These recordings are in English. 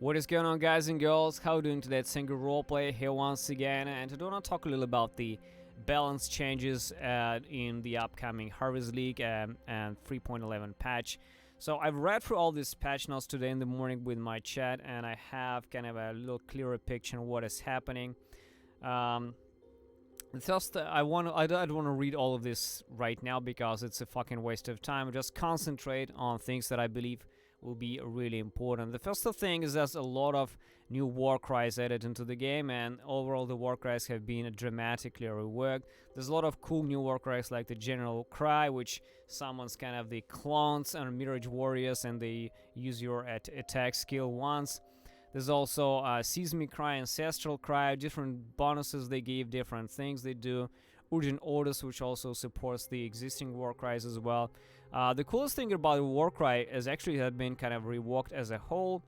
What is going on, guys and girls? How are you doing today? It's Single Roleplay here once again, and today I want to talk a little about the balance changes in the upcoming Harvest League and 3.11 patch. So I've read through all these patch notes today in the morning with my chat, and I have kind of a little clearer picture of what is happening. Just I don't want to read all of this right now because it's a fucking waste of time. Just concentrate on things that I believe will be really important. The first thing is there's a lot of new war cries added into the game, and overall the war cries have been dramatically reworked. There's a lot of cool new war cries like the General Cry, which summons kind of the clones and Mirage Warriors, and they use your attack skill once. There's also Seismic Cry, Ancestral Cry, different bonuses they give, different things they do. Urgent Orders, which also supports the existing war cries as well. The coolest thing about the war cry is actually have been kind of reworked as a whole.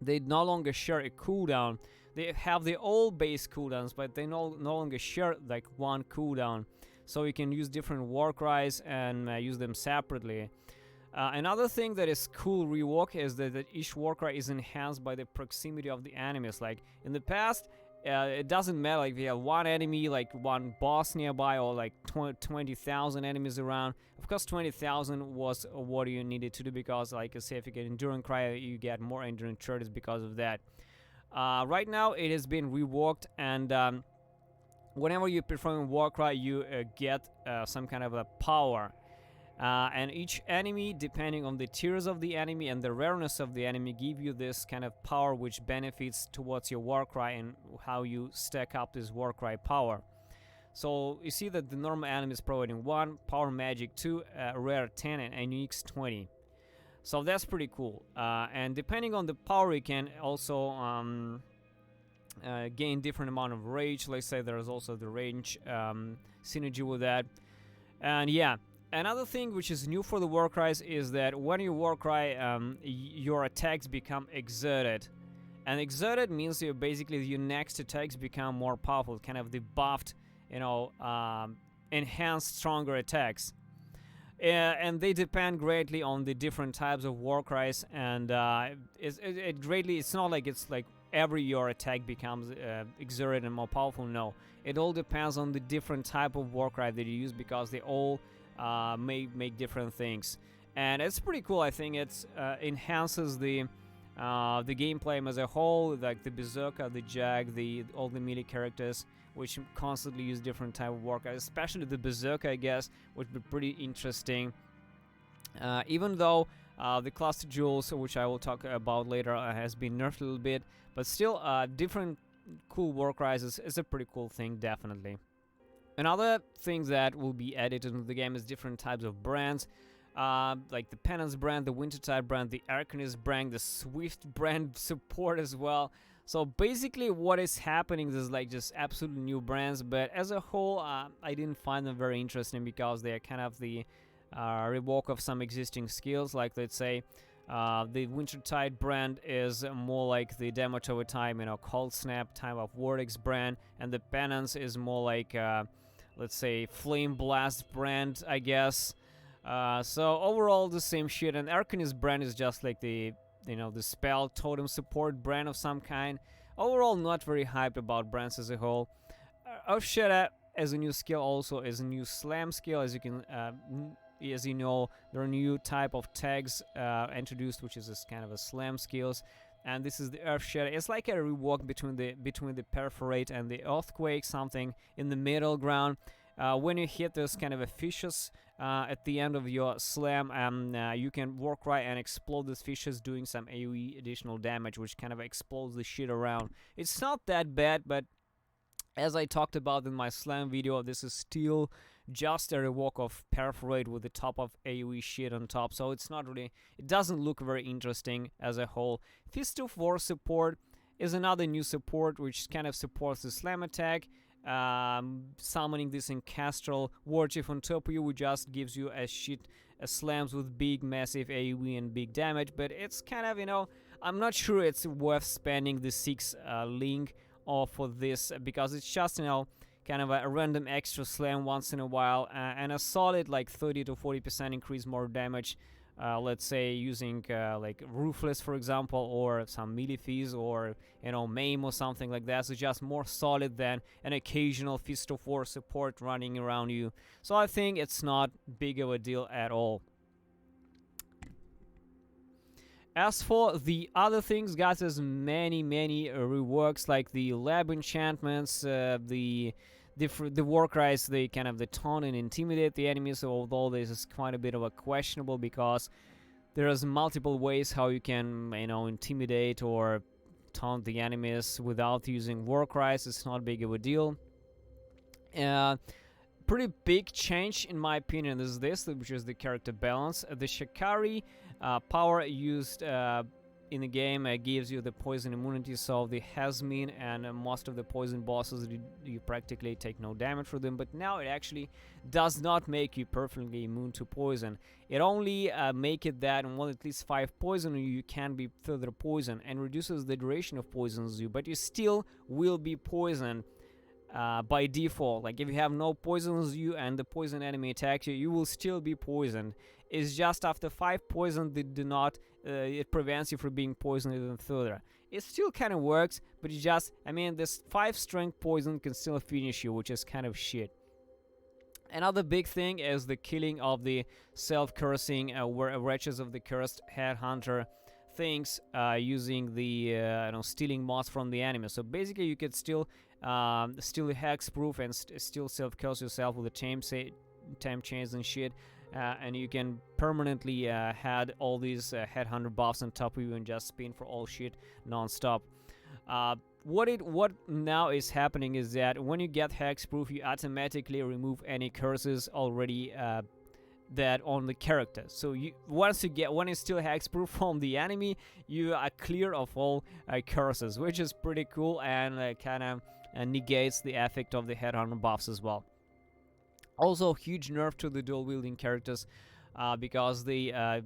They no longer share a cooldown. They have their old base cooldowns, but they no longer share like one cooldown. So you can use different war cries and use them separately. Another thing that is cool rework is that each war cry is enhanced by the proximity of the enemies. Like in the past, it doesn't matter like if you have one enemy, like one boss nearby, or like 20,000 enemies around. Of course 20,000 was what you needed to do, because like I say, if you get Enduring Cry, you get more Enduring Charges because of that. Right now it has been reworked, and whenever you perform War Cry, you get some kind of a power. And each enemy, depending on the tiers of the enemy and the rareness of the enemy, give you this kind of power which benefits towards your war cry and how you stack up this war cry power. So you see that the normal enemy is providing 1, power magic 2, rare 10, and unique 20. So that's pretty cool. And depending on the power, you can also gain different amount of rage. Let's say there's also the range synergy with that. And yeah. Another thing which is new for the war cries is that when you war cry, your attacks become exerted. And exerted means you basically your next attacks become more powerful, kind of the buffed, enhanced, stronger attacks. And they depend greatly on the different types of war cries, and it's not like it's like every your attack becomes exerted and more powerful. No, it all depends on the different type of war cry that you use, because they all may make different things, and it's pretty cool. I think it enhances the gameplay as a whole, like the Berserker, the Jag, all the melee characters, which constantly use different type of work, especially the Berserker, I guess, would be pretty interesting. Even though the Cluster Jewels, which I will talk about later, has been nerfed a little bit, but still different cool war cries is a pretty cool thing, definitely. Another thing that will be added into the game is different types of brands, like the Penance brand, the Wintertide brand, the Laakerimies brand, the Swift brand support as well. So basically what is happening is like just absolutely new brands, but as a whole I didn't find them very interesting, because they are kind of the rework of some existing skills. Like let's say the Wintertide brand is more like the damage over time, Cold Snap, Time of Vortex brand, and the Penance is more like let's say Flame Blast brand, I guess. So overall the same shit. And Laakerimies brand is just like the the spell totem support brand of some kind. Overall not very hyped about brands as a whole. Earthshatter as a new skill also is a new slam skill. As you can as you know, there are new type of tags introduced, which is this kind of a slam skills. And this is the Earthshatter. It's like a rework between the Perforate and the Earthquake, something in the middle ground. When you hit this kind of a fishes at the end of your slam, you can war cry and explode these fishes, doing some AoE additional damage, which kind of explodes the shit around. It's not that bad, but as I talked about in my slam video, this is still just a rework of Perforate with the top of AoE shit on top, so it's not really, it doesn't look very interesting as a whole. Fist of War support is another new support which kind of supports the slam attack, summoning this Ancestral War Chief on top of you, which just gives you a slams with big massive AoE and big damage, but it's kind of, I'm not sure it's worth spending the 6 link for this, because it's just, kind of a random extra slam once in a while, and a solid like 30 to 40% increase more damage let's say using like Ruthless, for example, or some melee fees, or Maim or something like that. So just more solid than an occasional Fist of War support running around you. So I think it's not big of a deal at all. As for the other things, guys, there's many reworks, like the lab enchantments, the Warcries, they kind of the taunt and intimidate the enemies. So although this is quite a bit of a questionable, because there's multiple ways how you can intimidate or taunt the enemies without using Warcries. It's not big of a deal. Pretty big change in my opinion is this, which is the character balance. The Shikari power used in the game gives you the poison immunity, so the Hasmin and most of the poison bosses, you practically take no damage for them. But now it actually does not make you perfectly immune to poison. It only make it that on at least 5 poison you can be further poisoned, and reduces the duration of poisons you, but you still will be poisoned by default. Like if you have no poisons you and the poison enemy attacks you, you will still be poisoned. It's just after 5 poison they do not it prevents you from being poisoned even further. It still kind of works, but it just, this 5 strength poison can still finish you, which is kind of shit. Another big thing is the killing of the self-cursing wretches of the cursed headhunter things using the stealing mods from the enemy. So basically you could still steal the hexproof and still self-curse yourself with the temp chains and shit. And you can permanently had all these headhunter buffs on top of you and just spin for all shit non-stop. What now is happening is that when you get hexproof, you automatically remove any curses already that on the character. So when you steal hexproof from the enemy, you are clear of all curses, which is pretty cool, and kind of negates the effect of the headhunter buffs as well. Also, huge nerf to the dual wielding characters because they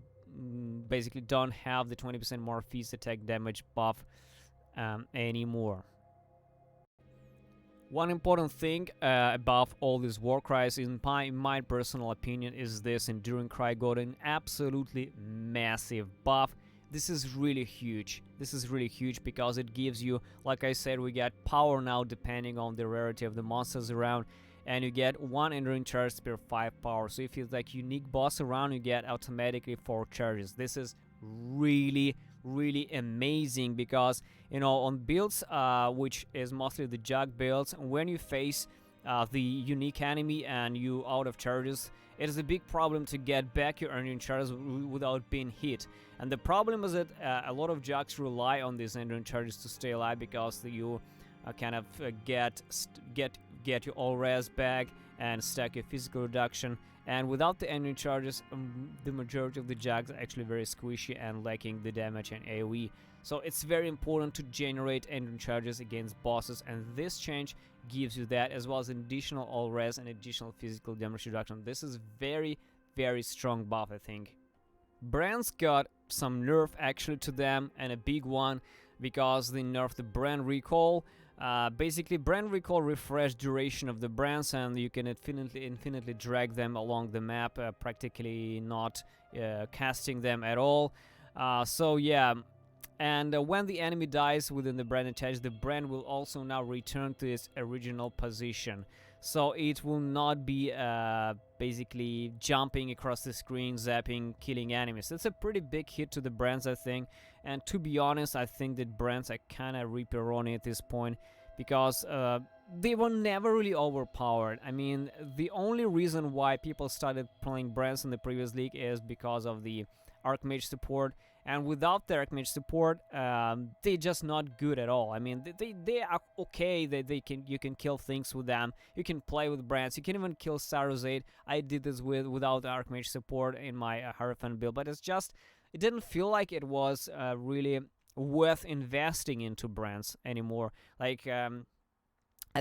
basically don't have the 20% more feast attack damage buff anymore. One important thing above all these Warcries, in my personal opinion, is this Enduring Cry got an absolutely massive buff. This is really huge. This is really huge because it gives you, like I said, we get power now depending on the rarity of the monsters around. And you get 1 enduring charge per 5 power. So if you like unique boss around, you get automatically 4 charges. This is really amazing because on builds which is mostly the jug builds, when you face the unique enemy and you out of charges, it is a big problem to get back your enduring charges without being hit. And the problem is that a lot of jugs rely on these enduring charges to stay alive, because you kind of get your all res back and stack your physical reduction, and without the enduring charges, the majority of the jugs are actually very squishy and lacking the damage and AoE. So it's very important to generate enduring charges against bosses, and this change gives you that, as well as an additional all res and additional physical damage reduction. This is very strong buff, I think. Brands got some nerf actually to them, and a big one, because they nerfed the brand recall. Basically, brand recall refresh duration of the brands, and you can infinitely drag them along the map, practically not casting them at all. So yeah, and when the enemy dies within the brand attached, the brand will also now return to its original position. So it will not be basically jumping across the screen, zapping, killing enemies. That's a pretty big hit to the brands, I think. And to be honest, I think that brands are kind of ripperoni at this point, because they were never really overpowered. The only reason why people started playing brands in the previous league is because of the Archmage support, and without the Archmage support, they're just not good at all. They are okay. You can kill things with them. You can play with brands. You can even kill Saruzade. I did this without the Archmage support in my Hierophant build, but it didn't feel like it was really worth investing into brands anymore. I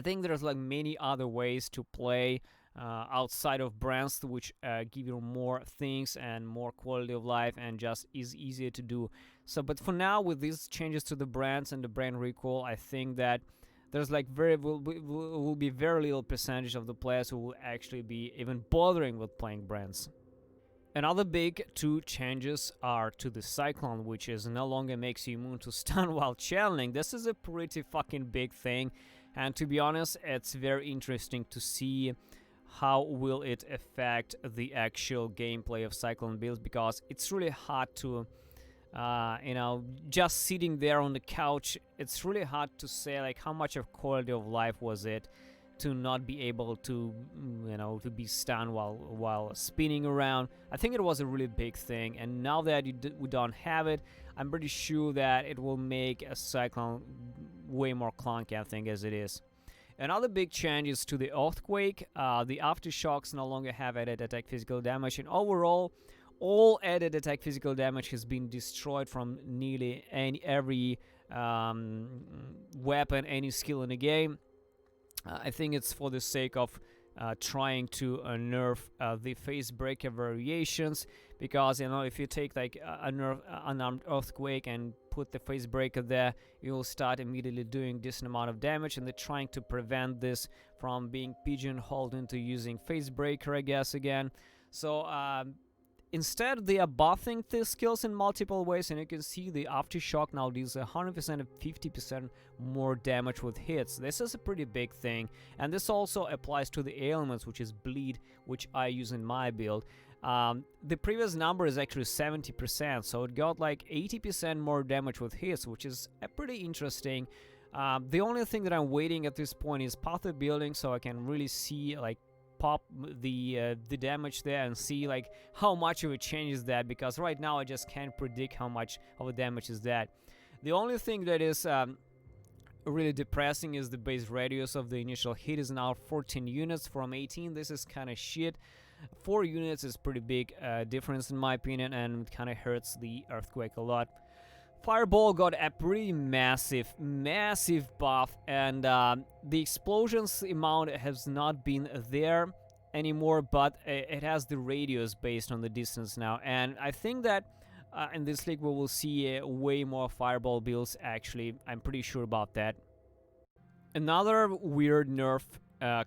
think there's many other ways to play outside of brands, which give you more things and more quality of life, and just is easier to do. So, but for now, with these changes to the brands and the brand recall, I think that there's will be very little percentage of the players who will actually be even bothering with playing brands. Another big two changes are to the Cyclone, which is no longer makes you immune to stun while channeling. This is a pretty fucking big thing, and to be honest, it's very interesting to see how will it affect the actual gameplay of Cyclone builds, because it's really hard to you know, just sitting there on the couch, it's really hard to say like how much of quality of life was it to not be able to, you know, to be stunned while spinning around. I think it was a really big thing, and now that we don't have it, I'm pretty sure that it will make a Cyclone way more clunky, I think, as it is. Another big change is to the Earthquake. The Aftershocks no longer have added attack physical damage, and overall, all added attack physical damage has been destroyed from nearly every weapon, any skill in the game. I think it's for the sake of trying to nerf the phase breaker variations, because, you know, if you take like a nerf unarmed Earthquake and put the phase breaker there, you'll start immediately doing decent amount of damage, and they're trying to prevent this from being pigeonholed into using phase breaker, I guess, again. So instead, they are buffing these skills in multiple ways, and you can see the Aftershock now deals 100% and 50% more damage with hits. This is a pretty big thing, and this also applies to the ailments, which is Bleed, which I use in my build. The previous number is actually 70%, so it got like 80% more damage with hits, which is pretty interesting. The only thing that I'm waiting at this point is Path of Building, so I can really see like pop the damage there and see like how much of it changes that, because right now I just can't predict how much of the damage is that. The only thing that is really depressing is the base radius of the initial hit is now 14 units from 18. This is kind of shit. 4 units is pretty big difference in my opinion, and it kind of hurts the Earthquake a lot. Fireball got a pretty massive buff, and the explosions amount has not been there anymore, but it has the radius based on the distance now, and I think that in this league we will see way more Fireball builds, actually. I'm pretty sure about that. Another weird nerf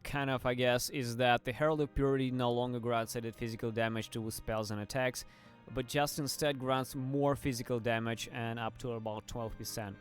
kind of, I guess, is that the Herald of Purity no longer grants added physical damage to spells and attacks, but just instead grants more physical damage and up to about 12%.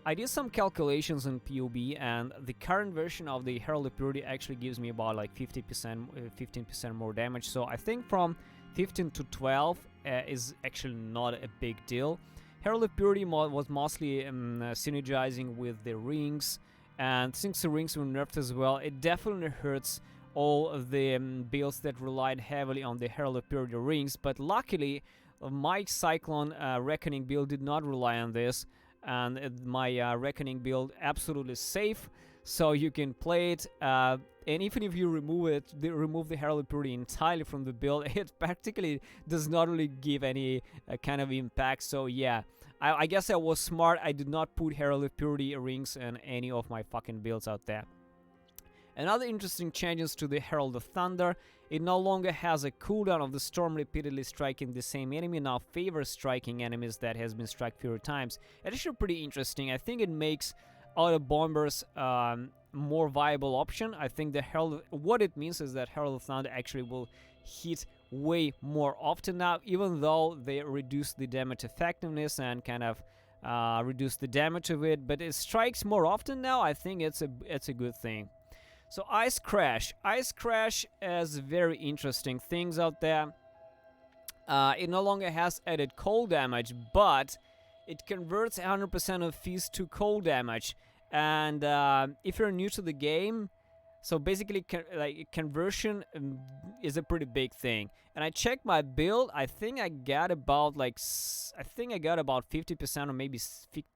I did some calculations in POB, and the current version of the Herald of Purity actually gives me about like 15% more damage, so I think from 15 to 12 is actually not a big deal. Herald of Purity was mostly synergizing with the rings, and since the rings were nerfed as well, it definitely hurts all of the builds that relied heavily on the Herald of Purity rings, but luckily my Cyclone Reckoning build did not rely on this, and my Reckoning build absolutely safe, so you can play it, and even if you remove the Herald of Purity entirely from the build, it practically does not really give any kind of impact. So yeah, I guess I was smart. I did not put Herald of Purity rings in any of my fucking builds out there. Another interesting changes to the Herald of Thunder. It no longer has a cooldown of the storm repeatedly striking the same enemy, now favors striking enemies that has been struck fewer times. It's actually pretty interesting. I think it makes auto bombers more viable option. I think the Herald, what it means is that Herald of Thunder actually will hit way more often now, even though they reduce the damage effectiveness and kind of reduce the damage of it, but it strikes more often now. I think it's a good thing. So Ice Crash has very interesting things out there. It no longer has added cold damage, but it converts 100% of Fizz to cold damage. And if you're new to the game, so basically conversion is a pretty big thing. And I checked my build. I think I got about 50% or maybe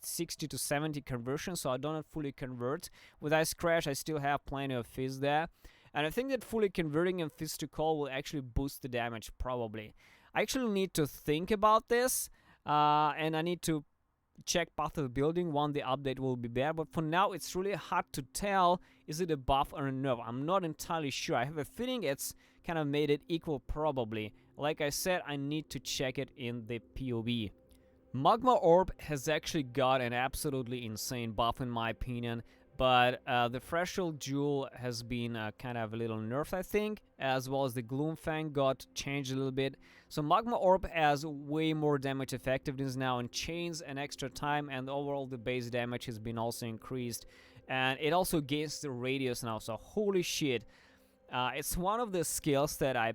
60 to 70 conversion, so I don't fully convert. With Ice Crash, I still have plenty of Fizz there. And I think that fully converting in Fizz to cold will actually boost the damage, probably. I actually need to think about this, and I need to check Path of Building when the update will be there, but for now it's really hard to tell, is it a buff or a nerf? I'm not entirely sure. I have a feeling it's kind of made it equal, probably. Like I said, I need to check it in the POB. Magma Orb has actually got an absolutely insane buff in my opinion. but the Threshold Jewel has been kind of a little nerfed, I think, as well as the Gloomfang got changed a little bit. So Magma Orb has way more damage effectiveness now and chains an extra time, and overall the base damage has been also increased. And it also gains the radius now, so holy shit. It's one of the skills that I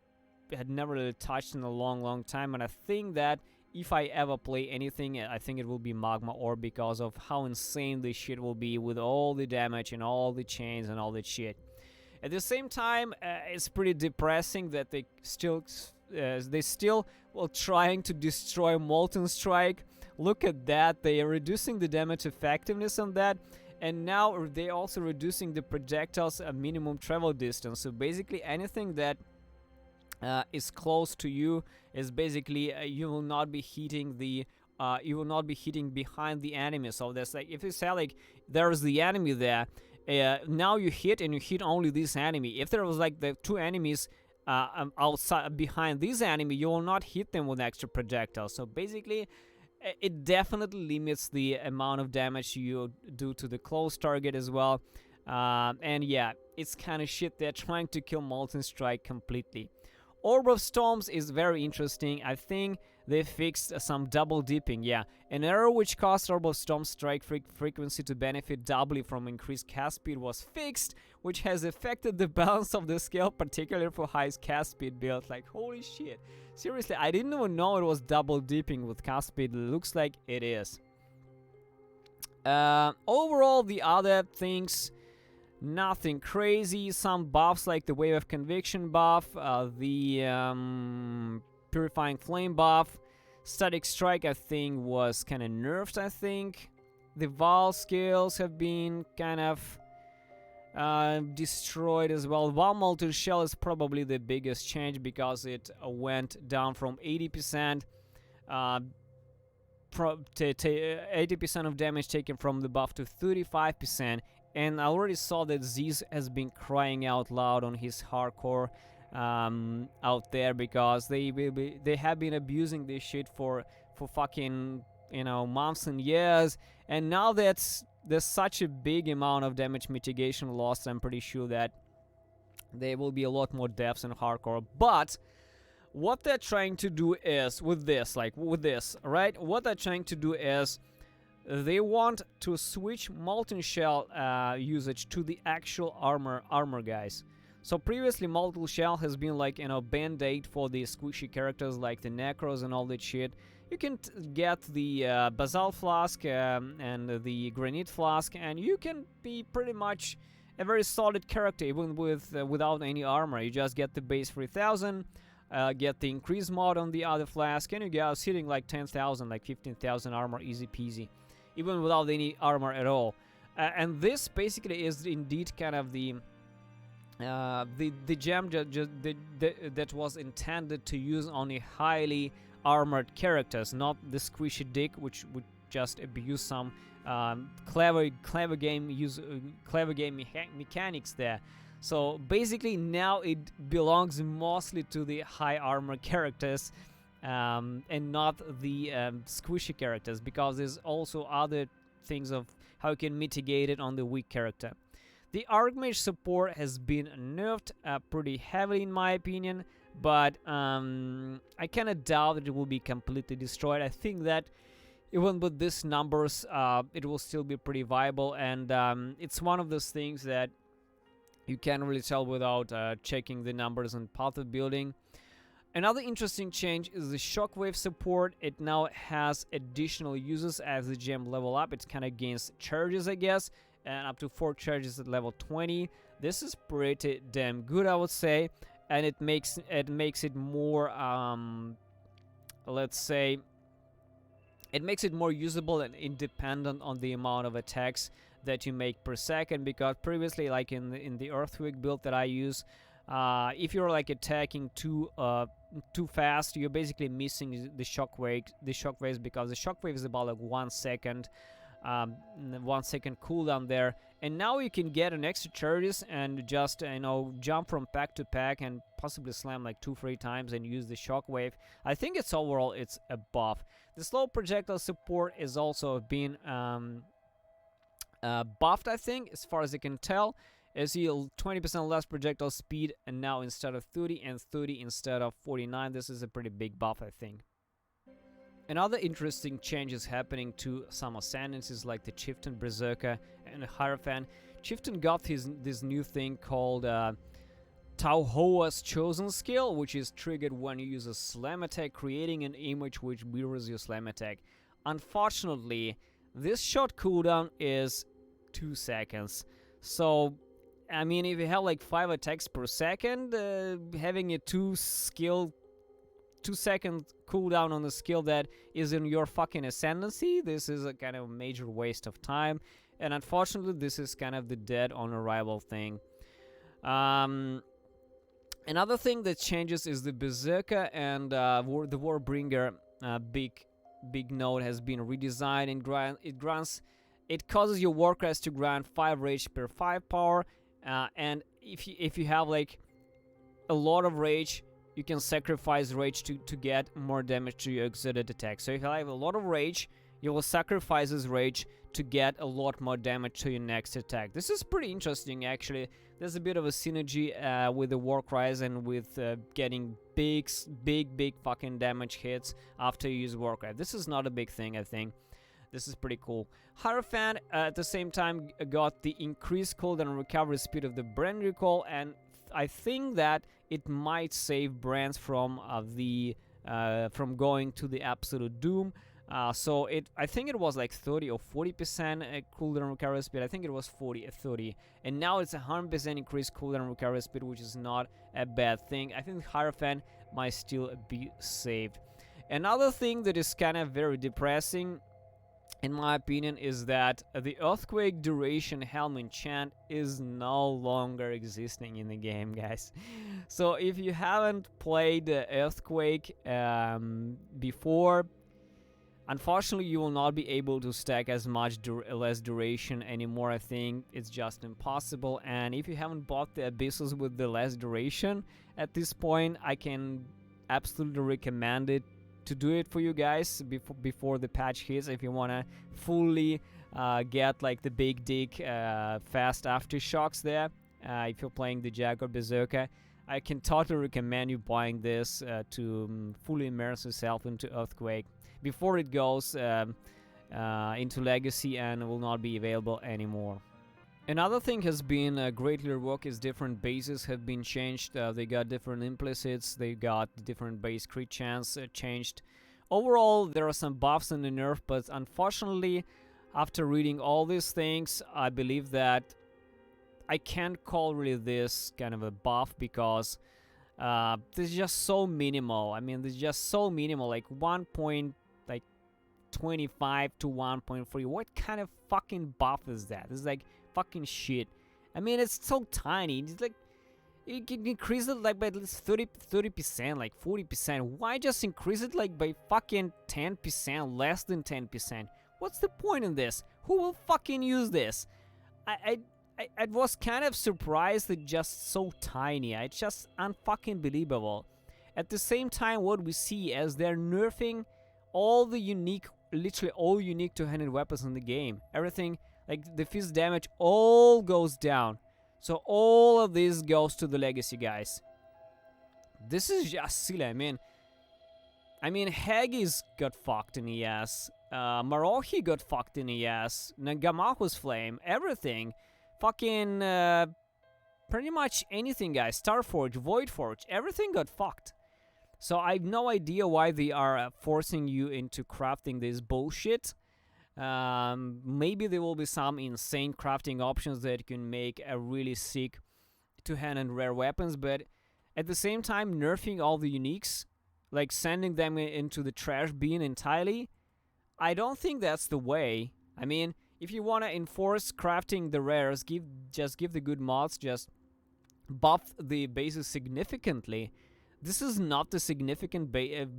had never really touched in a long time, and I think that if I ever play anything, I think it will be Magma Orb because of how insane this shit will be with all the damage and all the chains and all that shit. At the same time, it's pretty depressing that they still well, trying to destroy Molten Strike. Look at that, they are reducing the damage effectiveness on that, and now they're also reducing the projectile's minimum travel distance. So basically anything that is close to you is basically you will not be hitting the behind the enemy. So that's like, if you say like there's the enemy there, now you hit and you hit only this enemy. If there was like the two enemies outside behind this enemy, you will not hit them with extra projectiles. So basically it definitely limits the amount of damage you do to the close target as well. And yeah, it's kind of shit. They're trying to kill Molten Strike completely. Orb of Storms is very interesting. I think they fixed some double dipping, yeah. An arrow which caused Orb of Storm strike frequency to benefit doubly from increased cast speed was fixed, which has affected the balance of the skill, particularly for high cast speed builds. Like, holy shit. Seriously, I didn't even know it was double dipping with cast speed. It looks like it is. Overall, the other things, nothing crazy. Some buffs like the Wave of Conviction buff, the Purifying Flame buff, Static Strike I think was kind of nerfed, I think. The Val skills have been kind of destroyed as well. Val Molten Shell is probably the biggest change because it went down from 80% 80% of damage taken from the buff to 35%. And I already saw that Ziz has been crying out loud on his hardcore out there because they have been abusing this shit for fucking, you know, months and years. And now that there's such a big amount of damage mitigation lost, I'm pretty sure that there will be a lot more deaths in hardcore. But what they're trying to do is with this, right? What they're trying to do is they want to switch Molten Shell usage to the actual armor guys. So previously Molten Shell has been like, you know, band-aid for the squishy characters like the Necros and all that shit. You can get the Basalt Flask and the Granite Flask, and you can be pretty much a very solid character even without any armor. You just get the base 3000, get the increase mod on the other flask, and you get hitting like 10,000, like 15,000 armor, easy peasy, even without any armor at all. And this basically is indeed kind of the gem that was intended to use only highly armored characters, not the squishy dick, which would just abuse some clever game mechanics there. So basically now it belongs mostly to the high armor characters and not the squishy characters, because there's also other things of how you can mitigate it on the weak character. The Archmage support has been nerfed pretty heavily in my opinion, but I kind of doubt that it will be completely destroyed. I think that even with these numbers, it will still be pretty viable, and it's one of those things that you can't really tell without checking the numbers on Path of Building. Another interesting change is the Shockwave support. It now has additional uses as the gem level up. It kind of gains charges, I guess, and up to 4 charges at level 20. This is pretty damn good, I would say, and it makes it more, let's say, it makes it more usable and independent on the amount of attacks that you make per second, because previously, like in the Earthquake build that I use, if you're like attacking too fast, you're basically missing the shockwaves, because the shockwave is about like 1 second, 1 second cooldown there, and now you can get an extra charges and just jump from pack to pack and possibly slam like 2-3 times and use the shockwave. I think it's overall it's a buff. The slow projectile support is also been buffed, I think, as far as I can tell. As you 20% less projectile speed, and now instead of 30 and 30 instead of 49. This is a pretty big buff, I think. Another interesting changes happening to some ascendancies like the Chieftain, Berserker, and Hierophant. Chieftain got this new thing called Tauhoa's Chosen Skill, which is triggered when you use a slam attack, creating an image which mirrors your slam attack. Unfortunately, this shot cooldown is 2 seconds. So, I mean, if you have like 5 attacks per second, having a 2-second cooldown on the skill that is in your fucking ascendancy, this is a kind of major waste of time. And unfortunately, this is kind of the dead on arrival thing. Another thing that changes is the Berserker and the Warbringer big node has been redesigned, and it causes your Warcries to grant 5 rage per 5 power, and if you have like a lot of rage, you can sacrifice rage to get more damage to your exiled attack. So if you have a lot of rage, you will sacrifice this rage to get a lot more damage to your next attack. This is pretty interesting, actually. There's a bit of a synergy with the Warcries and with getting big fucking damage hits after you use Warcry. This is not a big thing, I think. This is pretty cool. Hierophant at the same time got the increased cooldown and recovery speed of the brand recall, and I think that it might save brands from from going to the absolute doom. So I think it was like 30 or 40% cooldown recovery speed. I think it was 30, and now it's 100% increased cooldown recovery speed, which is not a bad thing. I think Hierophant might still be saved. Another thing that is kind of very depressing, in my opinion, is that the Earthquake Duration Helm enchant is no longer existing in the game, guys. So if you haven't played Earthquake before, unfortunately, you will not be able to stack as much less duration anymore. I think it's just impossible. And if you haven't bought the Abysses with the less duration at this point, I can absolutely recommend it to do it for you guys before the patch hits. If you want to fully get like the big dick fast aftershocks there, if you're playing the Jager Berserker, I can totally recommend you buying this to fully immerse yourself into Earthquake before it goes into Legacy and will not be available anymore. Another thing has been greatly reworked is different bases have been changed. They got different implicits, they got different base crit chance changed. Overall, there are some buffs in the nerf, but unfortunately, after reading all these things, I believe that I can't call really this kind of a buff because this is just so minimal. I mean, this is just so minimal, like 1.25 to 1.3. What kind of fucking buff is that? This is like fucking shit. I mean, it's so tiny. It's like you can increase it like by at least 30%, like 40%. Why just increase it like by fucking 10%, less than 10%? What's the point in this? Who will fucking use this? I was kind of surprised that just so tiny. It's just unfucking believable. At the same time, what we see as they're nerfing all the unique, literally all unique two-handed weapons in the game. Everything, like the fist damage, all goes down. So all of this goes to the legacy, guys. This is just silly. I mean, Haggis got fucked in the ass. Marohi got fucked in the ass. Nagamahu's Flame, everything. Fucking, pretty much anything, guys. Starforge, Voidforge, everything got fucked. So I have no idea why they are forcing you into crafting this bullshit. Maybe there will be some insane crafting options that can make a really sick two-hand and rare weapons, but at the same time, nerfing all the uniques, like sending them into the trash bin entirely, I don't think that's the way. I mean, if you want to enforce crafting the rares, just give the good mods, just buff the bases significantly. This is not the significant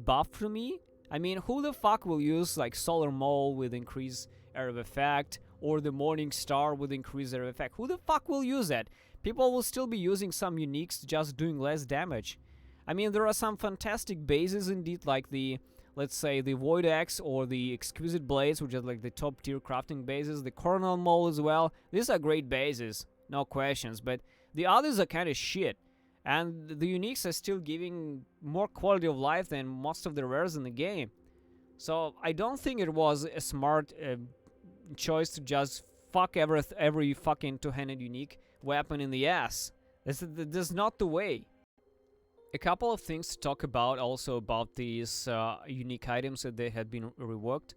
buff for me. I mean, who the fuck will use like Solar Mole with increased area of effect, or the Morning Star with increased area of effect? Who the fuck will use that? People will still be using some uniques just doing less damage. I mean, there are some fantastic bases indeed, like the let's say the Void Axe or the Exquisite Blades, which are like the top tier crafting bases, the Coronal Mole as well. These are great bases, no questions, but the others are kind of shit. And the uniques are still giving more quality of life than most of the rares in the game. So I don't think it was a smart choice to just fuck every fucking two-handed unique weapon in the ass. This is not the way. A couple of things to talk about also about these unique items that they have been reworked.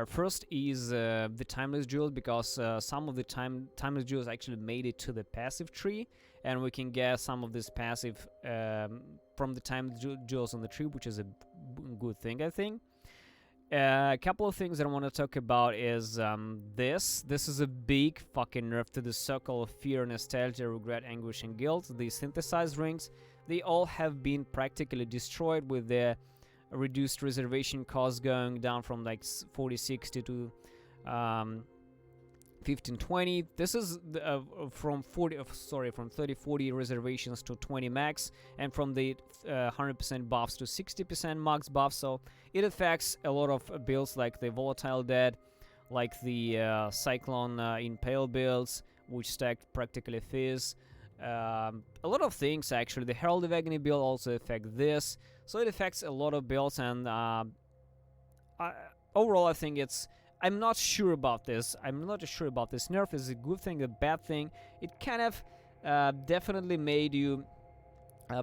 First is the Timeless Jewels, because some of the Timeless Jewels actually made it to the passive tree, and we can get some of this passive from the Timeless Jewels on the tree, which is a good thing, I think. A couple of things that I want to talk about is this. This is a big fucking nerf to the Circle of Fear, Nostalgia, Regret, Anguish, and Guilt. The synthesized rings, they all have been practically destroyed, with their reduced reservation cost going down from like 40-60 to 15-20. This is from 30-40 reservations to 20 max, and from the 100% buffs to 60% max buff. So it affects a lot of builds like the Volatile Dead, like the Cyclone Impale builds, which stacked practically Fizz. A lot of things actually. The Herald of Agony build also affects this, so it affects a lot of builds. And overall, I think I'm not sure about this. I'm not sure about this nerf. Is a good thing, a bad thing? It kind of definitely made you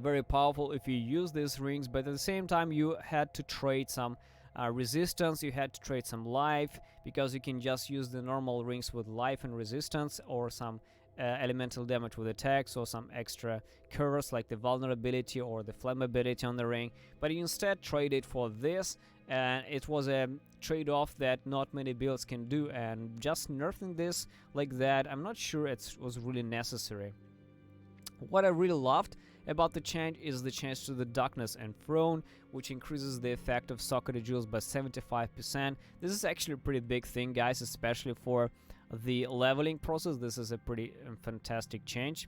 very powerful if you use these rings, but at the same time you had to trade some resistance, you had to trade some life, because you can just use the normal rings with life and resistance, or some elemental damage with attacks, or some extra curves like the vulnerability or the flammability on the ring, but you instead trade it for this, and it was a trade-off that not many builds can do, and just nerfing this like that, I'm not sure it was really necessary. What I really loved about the change is the change to the Darkness and Throne, which increases the effect of Socketed Jewels by 75%. This is actually a pretty big thing, guys, especially for the leveling process. This is a pretty fantastic change.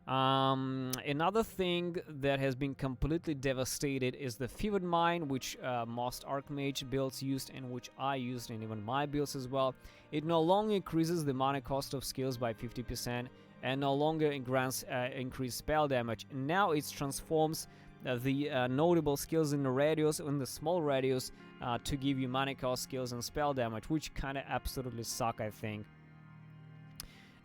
Another thing that has been completely devastated is the Fevered Mine, which most Archmage builds used, and which I used in even my builds as well. It no longer increases the mana cost of skills by 50%, and no longer grants increased spell damage. Now it transforms the notable skills in the radius, in the small radius, to give you mana cost, skills, and spell damage, which kind of absolutely suck, I think.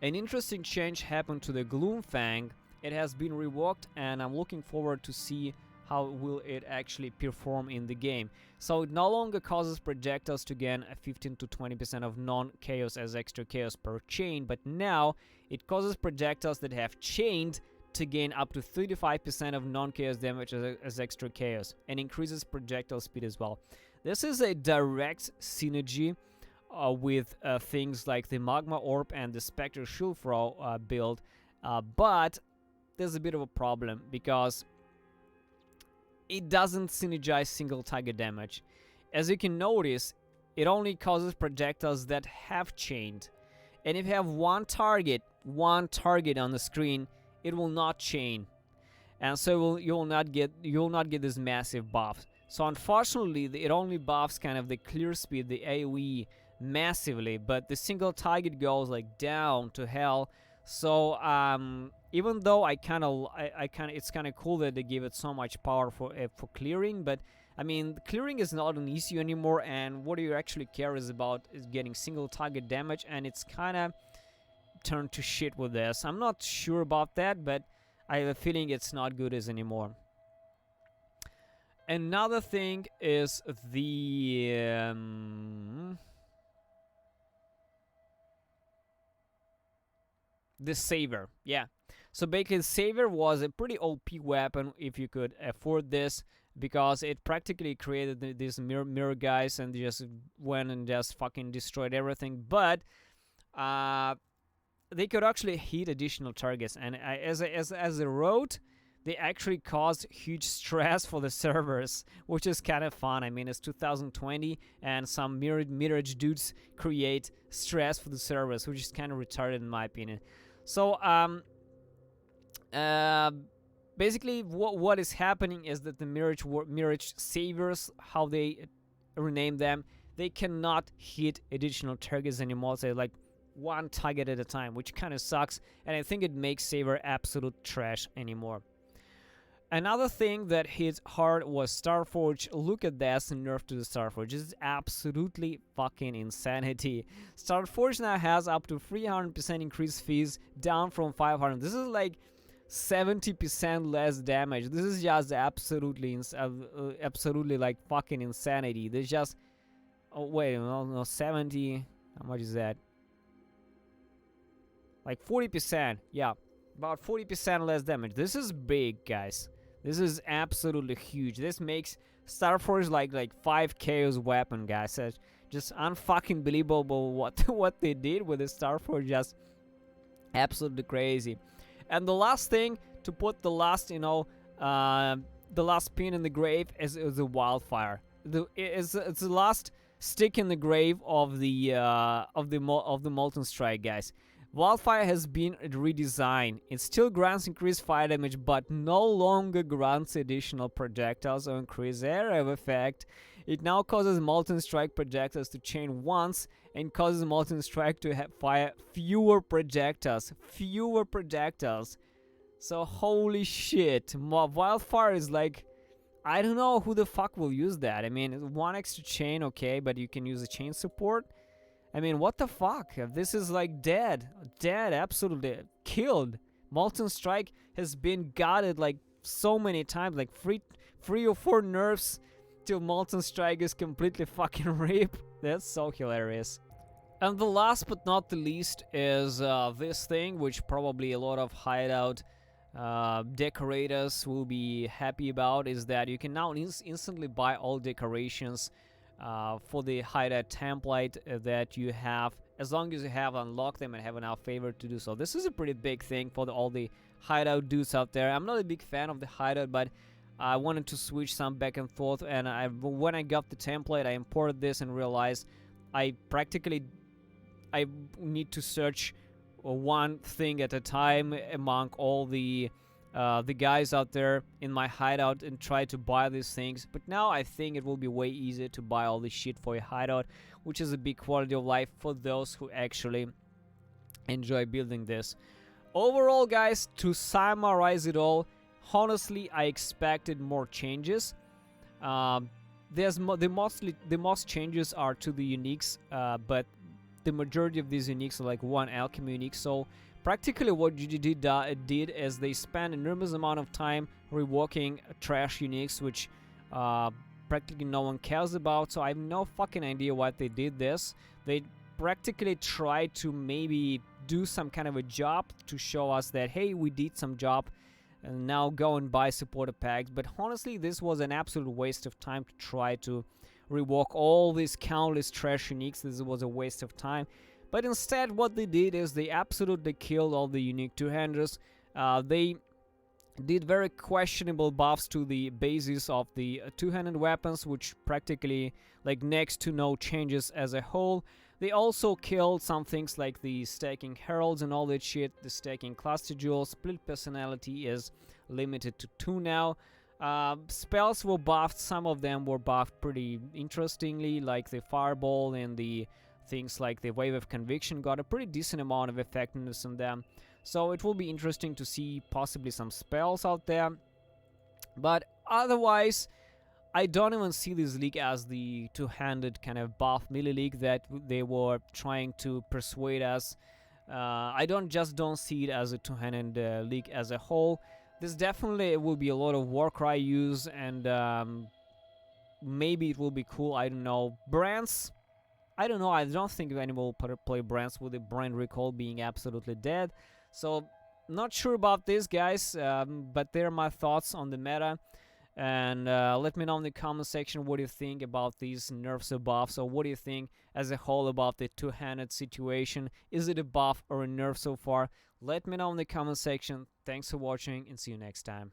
An interesting change happened to the Gloomfang. It has been reworked, and I'm looking forward to see how will it actually perform in the game. So it no longer causes projectiles to gain 15 to 20% of non-chaos as extra chaos per chain, but now it causes projectiles that have chained to gain up to 35% of non-chaos damage as extra chaos, and increases projectile speed as well. This is a direct synergy with things like the Magma Orb and the Spectre Shield Throw build, but there's a bit of a problem, because it doesn't synergize single target damage. As you can notice, it only causes projectiles that have chained, and if you have one target on the screen, it will not chain, and so you will not get this massive buff. So unfortunately, it only buffs kind of the clear speed, the AoE, massively, but the single target goes like down to hell. So even though it's kind of cool that they give it so much power for clearing, but I mean, clearing is not an issue anymore, and what you actually care is getting single target damage, and it's kind of turned to shit with this. I'm not sure about that, but I have a feeling it's not good as anymore. Another thing is the Saver. Yeah, so basically Saver was a pretty OP weapon if you could afford this, because it practically created these mirror guys and just went and just fucking destroyed everything, but they could actually hit additional targets, and as a road, they actually caused huge stress for the servers, which is kind of fun. I mean, it's 2020, and some mirage dudes create stress for the servers, which is kind of retarded in my opinion. So Basically, what is happening is that the Mirage Saviors, how they rename them, they cannot hit additional targets anymore. So like one target at a time, which kind of sucks, and I think it makes Saver absolute trash anymore. Another thing that hit hard was Starforge. Look at this nerf to the Starforge. This is absolutely fucking insanity. Starforge now has up to 300% increased fees, down from 500. This is like 70% less damage. This is just absolutely like fucking insanity. There's just, oh wait, no, 70. How much is that? Like 40%. Yeah, about 40% less damage. This is big, guys. This is absolutely huge. This makes Starforge like 5 chaos weapon, guys. It's just unfucking believable what they did with the Starforge. Just absolutely crazy. And the last thing to put the last, the last pin in the grave is the Wildfire. It's the last stick in the grave of the Molten Strike, guys. Wildfire has been redesigned. It still grants increased fire damage, but no longer grants additional projectiles or increased area of effect. It now causes Molten Strike projectiles to chain once and causes Molten Strike to fire fewer projectiles. So holy shit, Wildfire is like, I don't know who the fuck will use that. I mean, one extra chain, okay, but you can use a chain support. I mean, what the fuck? This is like dead, absolutely killed. Molten Strike has been gutted like so many times, like three or four nerfs till Molten Strike is completely fucking ripped. That's so hilarious. And the last but not the least is this thing, which probably a lot of hideout decorators will be happy about, is that you can now instantly buy all decorations for the hideout template that you have, as long as you have unlocked them and have enough favor to do so. This is a pretty big thing for all the hideout dudes out there. I'm not a big fan of the hideout, but I wanted to switch some back and forth, and when I got the template, I imported this and realized I need to search one thing at a time among all the guys out there in my hideout and try to buy these things. But now I think it will be way easier to buy all this shit for your hideout, which is a big quality of life for those who actually enjoy building this. Overall, guys, to summarize it all, honestly, I expected more changes. The most changes are to the uniques, but the majority of these uniques are like one alchemy unique. So practically what GGD did is they spent an enormous amount of time reworking trash uniques, which practically no one cares about. So I have no fucking idea why they did this. They practically tried to maybe do some kind of a job to show us that, hey, we did some job, and now go and buy supporter packs. But honestly, this was an absolute waste of time to try to rework all these countless trash uniques. This was a waste of time. But instead, what they did is they absolutely killed all the unique two-handers. They did very questionable buffs to the basis of the two-handed weapons, which practically like next to no changes as a whole. They also killed some things like the stacking heralds and all that shit, the stacking cluster jewels. Split personality is limited to 2 now. Spells were buffed. Some of them were buffed pretty interestingly, like the fireball, and the things like the wave of conviction got a pretty decent amount of effectiveness in them. So it will be interesting to see possibly some spells out there. But otherwise, I don't even see this league as the two-handed kind of buff melee league that they were trying to persuade us. I don't see it as a two-handed league as a whole. This definitely will be a lot of Warcry use, and maybe it will be cool. I don't know. Brands, I don't know. I don't think anyone will play brands with the brand recall being absolutely dead. So not sure about this, guys. But they're my thoughts on the meta. And let me know in the comment section what you think about these nerfs or buffs, or what do you think as a whole about the two-handed situation. Is it a buff or a nerf so far? Let me know in the comment section. Thanks for watching, and see you next time.